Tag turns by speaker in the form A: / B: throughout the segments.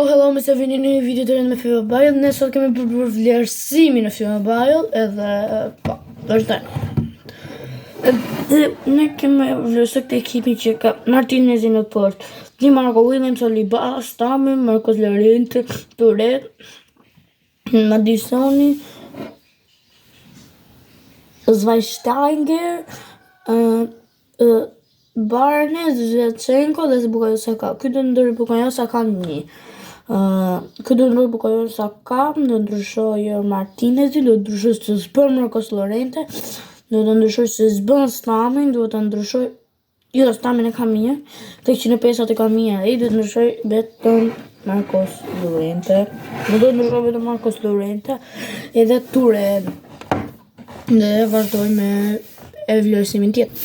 A: hello, me se vini në një video të rëndë me FIFA Mobile. Ne sot kemi për vlerësimin e FIFA Mobile edhe vazhdojmë. Ne kemi vlerësuar këtë ekipin që ka Martinezin në port, Di Marco, Williams, Oliba, Stami, Marcos Llorente, Touré, Madisoni, Schweinsteiger, Barnes, Zinchenko dhe Bukayo Saka. Këtë ndër Bukayo Saka një. Këtë ndër Bukayo Saka do ndryshoj Martinezin, do ndryshoj se s'bën Marcos Llorente, do të ndryshoj se s'bën Stamin, do të ndryshoj jo Stamin e kam mirë, tek 105 e kam mirë ai, do të ndryshoj vetëm Marcos Llorente. Do të ndryshoj vetëm Marcos Llorente edhe Touré. Dhe vazhdoj me vlerësimin tjetër.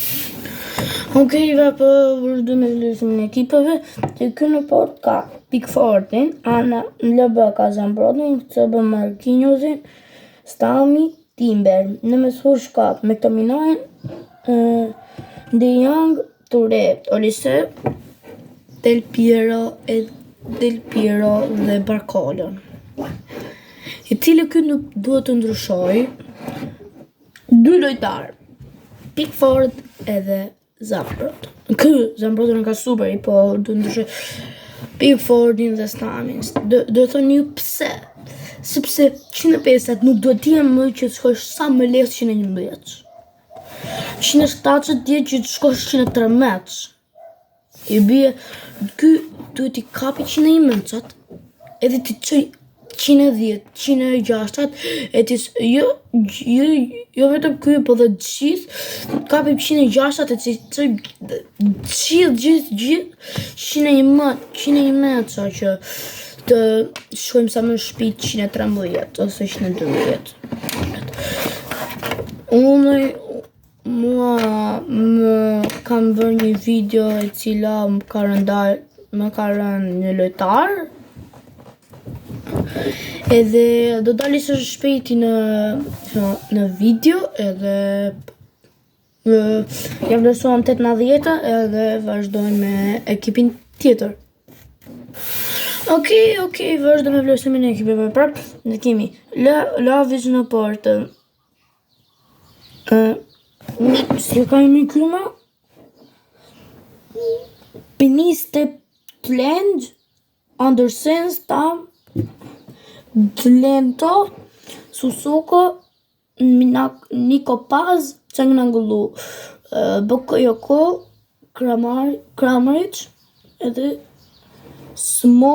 A: Okej, vazhdoj me vlerësimin e ekipave. Që kënë në port ka Pickfordin, Ana LB ka Zambrotin, CB Marquinhosin, Stami, Timber. Në mesfush ka McTominay, De Jong, Touré, Olise, Del Piero dhe Barcola. I cili këtu nuk duhet të ndryshoj dy lojtarë, Pickford edhe Zambrot. Zambrotin ka super, po do ndryshoj Pickfordin dhe Stamin. Do thoni ju pse? Sepse 150 nuk do t'jem më që të shkosh sa më lehtë 111. 170 t'je që të shkosh 113. I bie ky duhet i kapi 111 edhe ti çoj 110, 160, e ti jo vetëm ky, po dhe gjithë kapi 160 e ti çoj gjithë 111 sa që të shkojmë sa më shpejt 113 ose 112. Mua më kam bërë një video e cila më ka rënë një lojtar. Edhe do dali së shpejti në video edhe ja vlerësuam 18 edhe vazhdojmë me ekipin tjetër. Okej, vazhdojmë me vlerësimin e ekipeve prap. Ne kemi Lavic në port. Si ka një kryma? Piniste Plenge, Andersen, Stam, Dlento, Susuko, Niko Paz, Çangnangulu, Bakayoko, Kramaric edhe Smolaneke.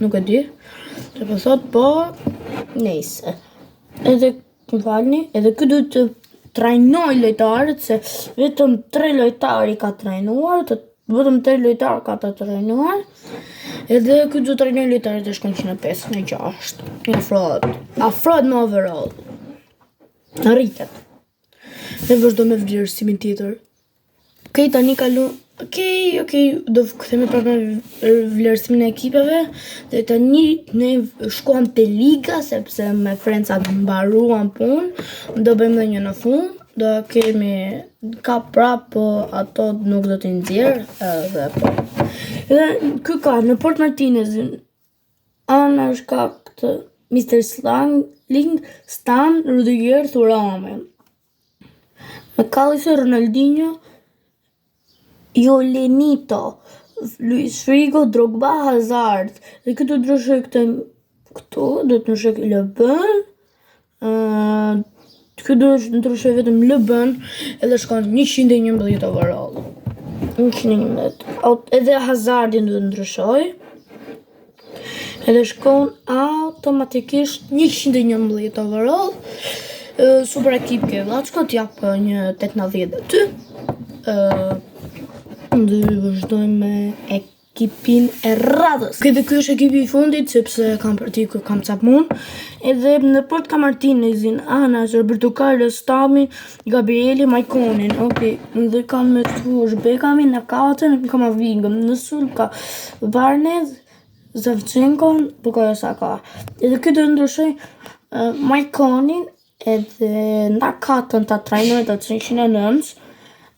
A: Nuk e di që po thot, po nejse. Edhe ky duhet të trajnoj lojtarët, se vetëm 3 lojtarë ka trajnuar, vetëm 3 lojtarë ka të trajnuar. Edhe ky do të trajnoj lojtarët e shkon 156. Afrohet me overall. Arritet. Ne vazhdojmë me vlerësimin tjetër. Okej, tani kalon. Okej, do kthehemi prapë me vlerësimin e ekipeve. Dhe tani ne shkuam te liga sepse me Franca mbaruan punë. Do bëjmë edhe një në fund. Do kemi ka prapë, po ato nuk do t'i nxjerr edhe po. Edhe ky ka në Port Martinezin, Ana është ka këtë Mr. Slang, Stan, Rudiger, Thuram. McAllister, Ronaldinho, Joelinton, Luis Figo, Drogba, Hazard. Dhe këtu do ndryshoj këtu do të ndryshoj LeBun. Këtu do të ndryshoj vetëm LeBun edhe shkon 111 overall. 111. Edhe Hazardin do të ndryshoj. Edhe shkon automatikisht 111 overall. Super ekip ke Vlaçko, t'jap një 18 aty. Dhe vazhdojmë me ekipin e radhës. Dhe ky është ekipi i fundit, sepse kam cap mund. Edhe në port ka Martinezin, Ana, Roberto Carlos, Stami, Gabrieli, Maikonin. Okej, dhe kam me tush Bekamin, në katën, Kamavingën. Në sul ka Barnes, Zinchenko, Bukayo Saka. Edhe këtë do ndryshoj Maikonin edhe në katën ta trajnoj të 109.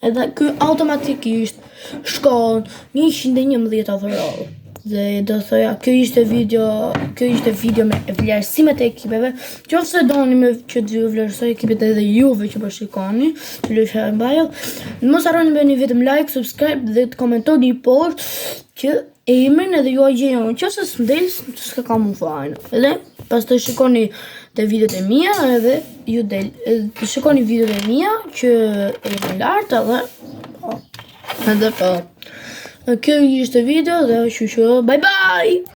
A: edhe ky automatikisht shkon 111 overall. Dhe do thoja, kjo ishte video me vlerësimet e ekipeve. Qofse doni me që të vlerësoj ekipet edhe juve që po shikoni, të lëshoni mbajell. Mos harroni bëni vetëm like, subscribe dhe të komentoni poshtë që emrin edhe ju gjejoni. Qofse s'mdel, s'ka kam fajin. Edhe pastaj shikoni te videot e mia edhe ju del. Shikoni videot e mia që e lart edhe po. Kjo ishte video dhe bye bye!